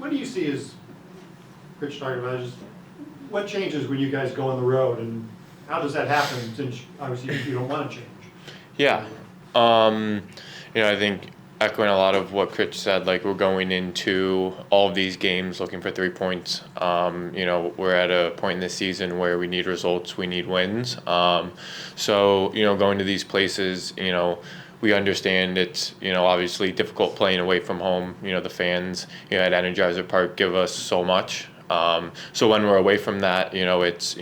What do you see as Rich talked about? Is what changes when you guys go on the road, and how does that happen? Since obviously you don't want to change. Yeah. I think echoing a lot of what Chris said, like we're going into all of these games looking for 3 points. We're at a point in the season where we need results, we need wins. Going to these places, we understand it's, obviously difficult playing away from home. The fans, at Energizer Park give us so much. So when we're away from that, it's,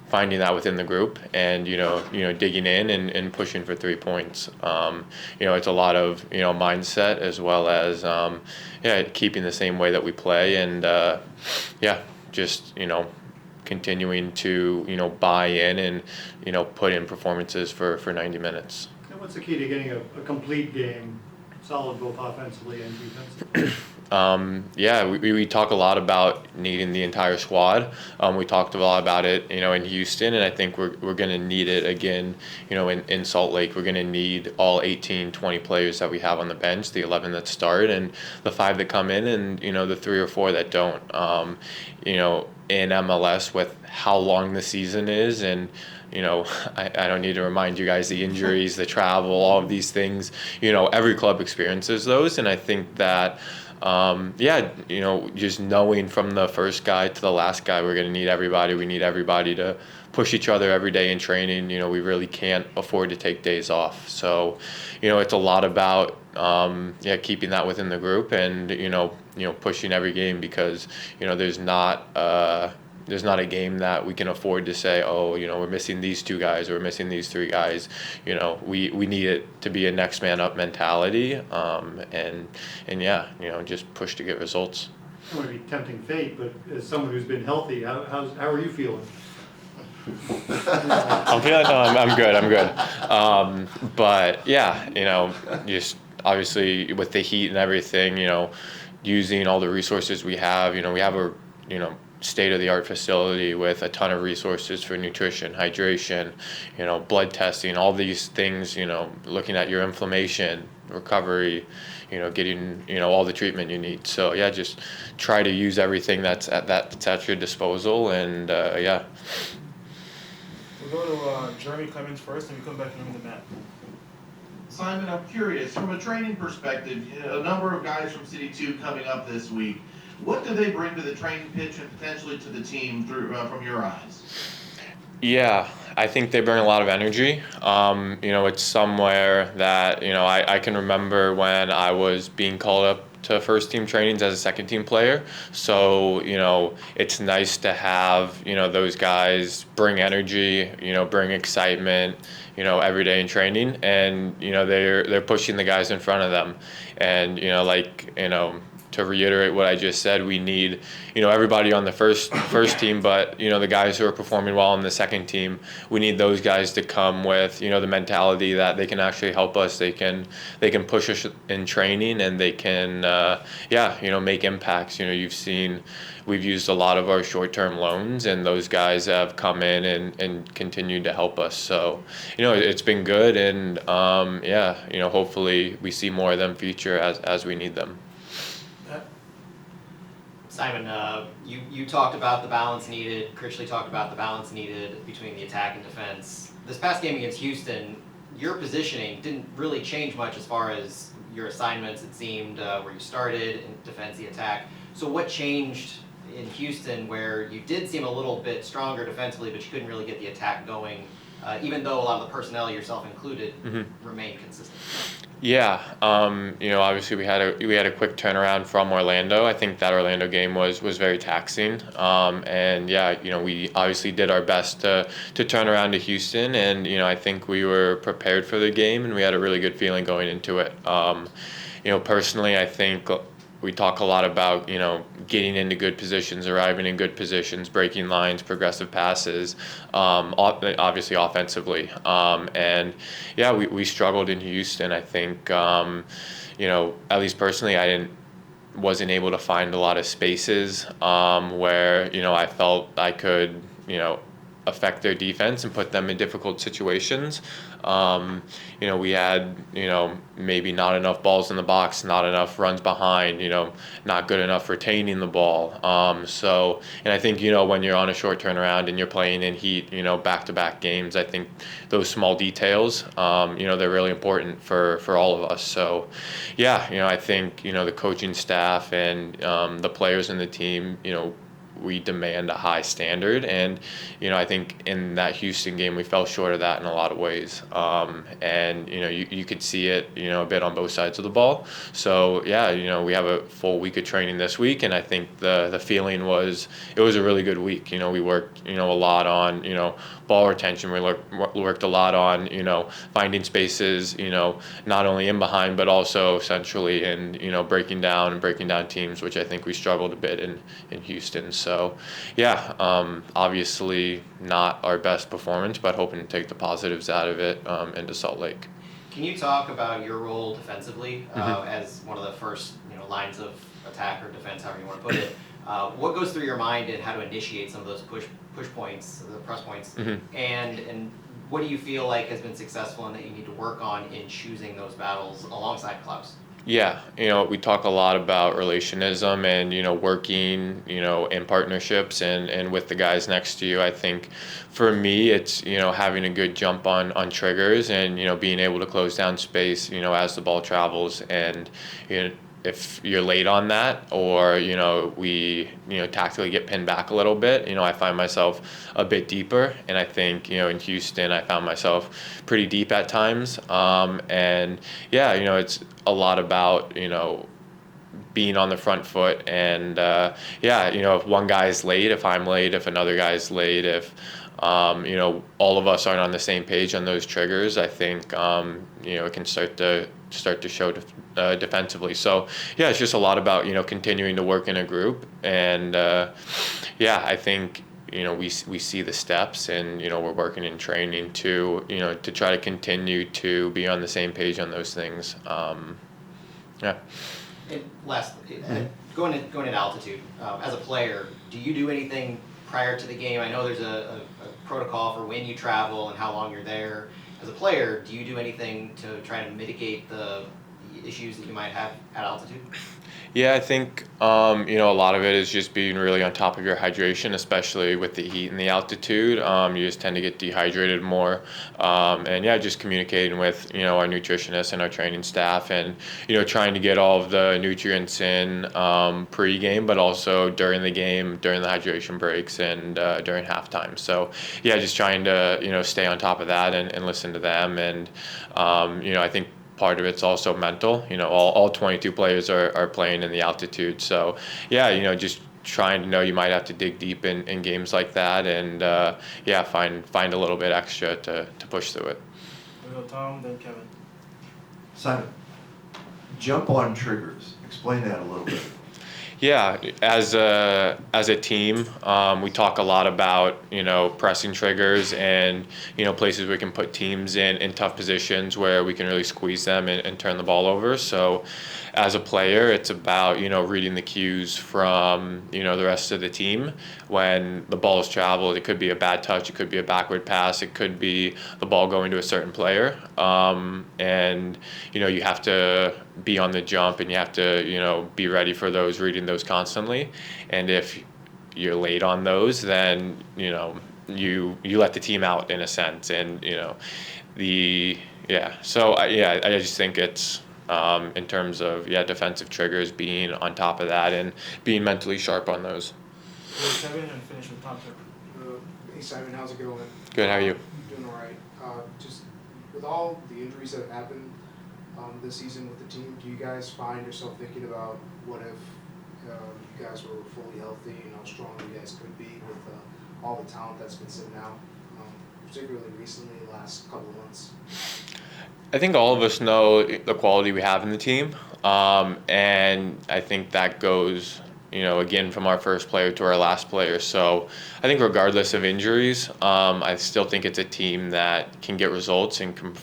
finding that within the group and digging in and pushing for 3 points. It's a lot of mindset as well as keeping the same way that we play and just continuing to buy in and put in performances for 90 minutes. And what's the key to getting a complete game, solid both offensively and defensively? We talk a lot about needing the entire squad. We talked a lot about it, in Houston, and I think we're going to need it again, in Salt Lake. We're going to need all 18, 20 players that we have on the bench, the 11 that start, and the 5 that come in, and, the 3 or 4 that don't. In MLS with how long the season is, and I don't need to remind you guys the injuries, the travel, all of these things. Every club experiences those, and I think that just knowing from the first guy to the last guy, we're going to need everybody. We need everybody to push each other every day in training. We really can't afford to take days off. So, it's a lot about keeping that within the group and pushing every game because there's not a game that we can afford to say, we're missing these 2 guys or we're missing these 3 guys. We need it to be a next man up mentality, just push to get results. I don't want to be tempting fate, but as someone who's been healthy, how are you feeling? I'm good. Just obviously with the heat and everything, using all the resources we have, we have a, state-of-the-art facility with a ton of resources for nutrition, hydration, blood testing, all these things, looking at your inflammation, recovery, getting, all the treatment you need. So just try to use everything that's at your disposal and We'll go to Jeremy Clemens first and we come back in the mat. Simon, I'm curious, from a training perspective, a number of guys from City 2 coming up this week. What do they bring to the training pitch and potentially to the team from your eyes? Yeah, I think they bring a lot of energy. It's somewhere that, I can remember when I was being called up to first team trainings as a second team player. So, it's nice to have, those guys bring energy, bring excitement, every day in training and, they're pushing the guys in front of them. And, to reiterate what I just said, we need, everybody on the first team, but, the guys who are performing well on the second team, we need those guys to come with, the mentality that they can actually help us. They can push us in training and they can, make impacts. You've seen, we've used a lot of our short-term loans and those guys have come in and continued to help us. So, it's been good and, hopefully we see more of them feature as we need them. Simon, you talked about the balance needed. Critchley talked about the balance needed between the attack and defense. This past game against Houston, your positioning didn't really change much as far as your assignments, it seemed, where you started in defense, the attack. So what changed in Houston where you did seem a little bit stronger defensively, but you couldn't really get the attack going, even though a lot of the personnel, yourself included, remained consistent? Yeah, obviously we had a quick turnaround from Orlando. I think that Orlando game was very taxing, we obviously did our best to turn around to Houston, and I think we were prepared for the game, and we had a really good feeling going into it. Personally, I think we talk a lot about, getting into good positions, arriving in good positions, breaking lines, progressive passes, obviously offensively. We struggled in Houston. I think, at least personally, I wasn't able to find a lot of spaces where, I felt I could, affect their defense and put them in difficult situations. We had, maybe not enough balls in the box, not enough runs behind, not good enough retaining the ball. And I think, when you're on a short turnaround and you're playing in heat, back-to-back games, I think those small details, they're really important for all of us. So, yeah, I think, the coaching staff and the players in the team, we demand a high standard, and I think in that Houston game we fell short of that in a lot of ways, and you could see it a bit on both sides of the ball. So yeah, we have a full week of training this week, and I think the feeling was it was a really good week. We worked a lot on ball retention. We worked a lot on finding spaces, not only in behind but also essentially in breaking down teams, which I think we struggled a bit in Houston. So yeah, obviously not our best performance, but hoping to take the positives out of it into Salt Lake. Can you talk about your role defensively as one of the first lines of attack or defense, however you want to put it? What goes through your mind and how to initiate some of those push points, the press points, and what do you feel like has been successful and that you need to work on in choosing those battles alongside Klaus? Yeah, we talk a lot about relationism and, working, in partnerships and with the guys next to you. I think for me, it's, having a good jump on triggers and, being able to close down space, as the ball travels. And, if you're late on that or, we, tactically get pinned back a little bit, I find myself a bit deeper. And I think, in Houston, I found myself pretty deep at times. And yeah, it's a lot about, being on the front foot and, if one guy's late, if I'm late, if another guy's late, if, all of us aren't on the same page on those triggers, I think, it can start to show defensively. So yeah, it's just a lot about continuing to work in a group, and I think we see the steps, and we're working in training to to try to continue to be on the same page on those things. Yeah. And lastly, going at altitude, as a player, do you do anything prior to the game? I know there's a protocol for when you travel and how long you're there. As a player, do you do anything to try to mitigate the issues that you might have at altitude? Yeah, I think a lot of it is just being really on top of your hydration, especially with the heat and the altitude. You just tend to get dehydrated more, and yeah, just communicating with our nutritionists and our training staff, and trying to get all of the nutrients in pre-game, but also during the game, during the hydration breaks, and during halftime. So yeah, just trying to stay on top of that and listen to them, and I think part of it's also mental. All 22 players are playing in the altitude. So yeah, just trying to know you might have to dig deep in games like that, and find a little bit extra to push through it. We'll go Tom, then Kevin. Simon, jump on triggers. Explain that a little bit. Yeah, as a team, we talk a lot about pressing triggers and places we can put teams in tough positions where we can really squeeze them and turn the ball over. So as a player, it's about reading the cues from the rest of the team when the ball is traveled. It could be a bad touch, it could be a backward pass, it could be the ball going to a certain player, and you have to be on the jump, and you have to be ready for those, reading those constantly. And if you're late on those, then you let the team out in a sense. And so I just think it's in terms of defensive triggers, being on top of that and being mentally sharp on those. We'll go Kevin and finish with Tom. Hey Simon, how's it going? Good, how are you? Doing all right. Just with all the injuries that have happened this season with the team, do you guys find yourself thinking about what if you guys were fully healthy and how strong you guys could be with all the talent that's been sitting out, particularly recently, the last couple of months? I think all of us know the quality we have in the team, and I think that goes again, from our first player to our last player. So I think regardless of injuries, I still think it's a team that can get results and can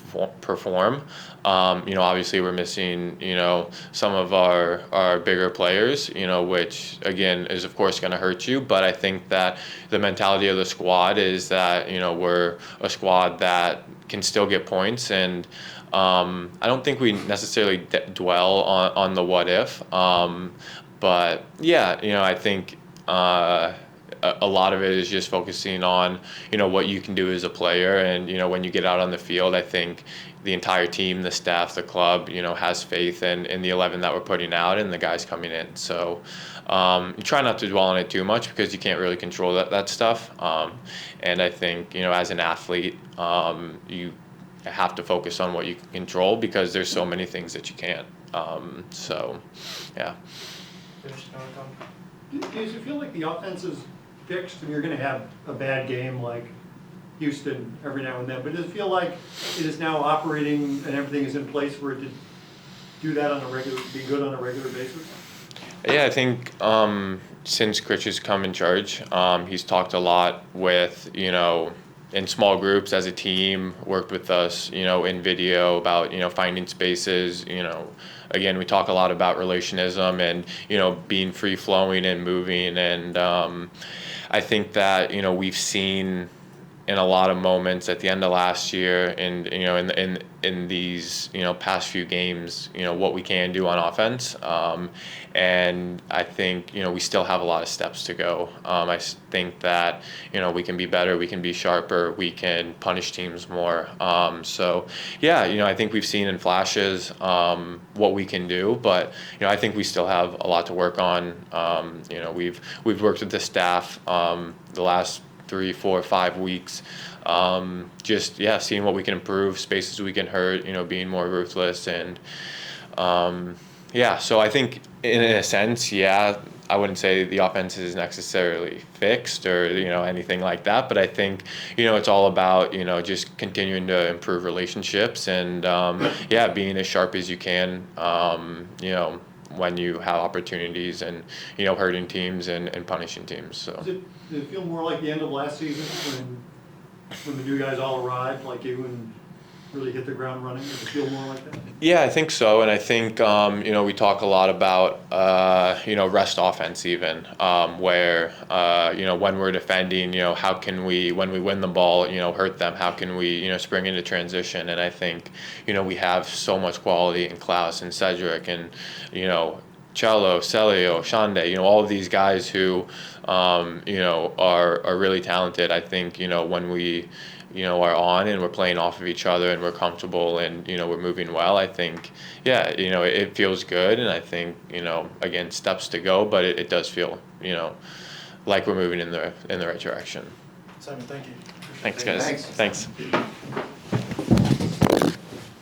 perform. Obviously we're missing, some of our bigger players, which again is of course going to hurt you. But I think that the mentality of the squad is that, we're a squad that can still get points. And I don't think we necessarily dwell on the what if. But yeah, I think a lot of it is just focusing on, what you can do as a player. And, when you get out on the field, I think the entire team, the staff, the club, has faith in the 11 that we're putting out and the guys coming in. So you try not to dwell on it too much because you can't really control that stuff. And I think, as an athlete, you have to focus on what you can control because there's so many things that you can't. So, yeah. Does it feel like the offense is fixed and you're going to have a bad game like Houston every now and then, but does it feel like it is now operating and everything is in place for it to do that be good on a regular basis? Yeah, I think since Critch has come in charge, he's talked a lot with, in small groups as a team, worked with us, in video about, finding spaces, again, we talk a lot about relationism and, being free flowing and moving. And I think that, we've seen in a lot of moments at the end of last year and, in these, past few games, what we can do on offense. And I think, we still have a lot of steps to go. I think that, we can be better, we can be sharper, we can punish teams more. So yeah, I think we've seen in flashes, what we can do, but, I think we still have a lot to work on. We've worked with the staff, the last 3, 4, 5 weeks, seeing what we can improve, spaces we can hurt, being more ruthless. And so I think in a sense, I wouldn't say the offense is necessarily fixed or anything like that, but I think it's all about just continuing to improve relationships and being as sharp as you can when you have opportunities and hurting teams and punishing teams. So Does it feel more like the end of last season when the new guys all arrived, like you, and really hit the ground running? Does it feel more like that? Yeah, I think so. And I think, we talk a lot about, rest offense even, where, when we're defending, how can we, when we win the ball, hurt them? How can we, spring into transition? And I think, we have so much quality in Klaus and Cedric and, Cello, Celio, Shande, all of these guys who, are really talented. I think, when we, are on and we're playing off of each other and we're comfortable and, we're moving well, I think, it feels good. And I think, again, steps to go, but it does feel, like we're moving in the right direction. Simon, thank you. Thanks, guys. Thanks. Thanks.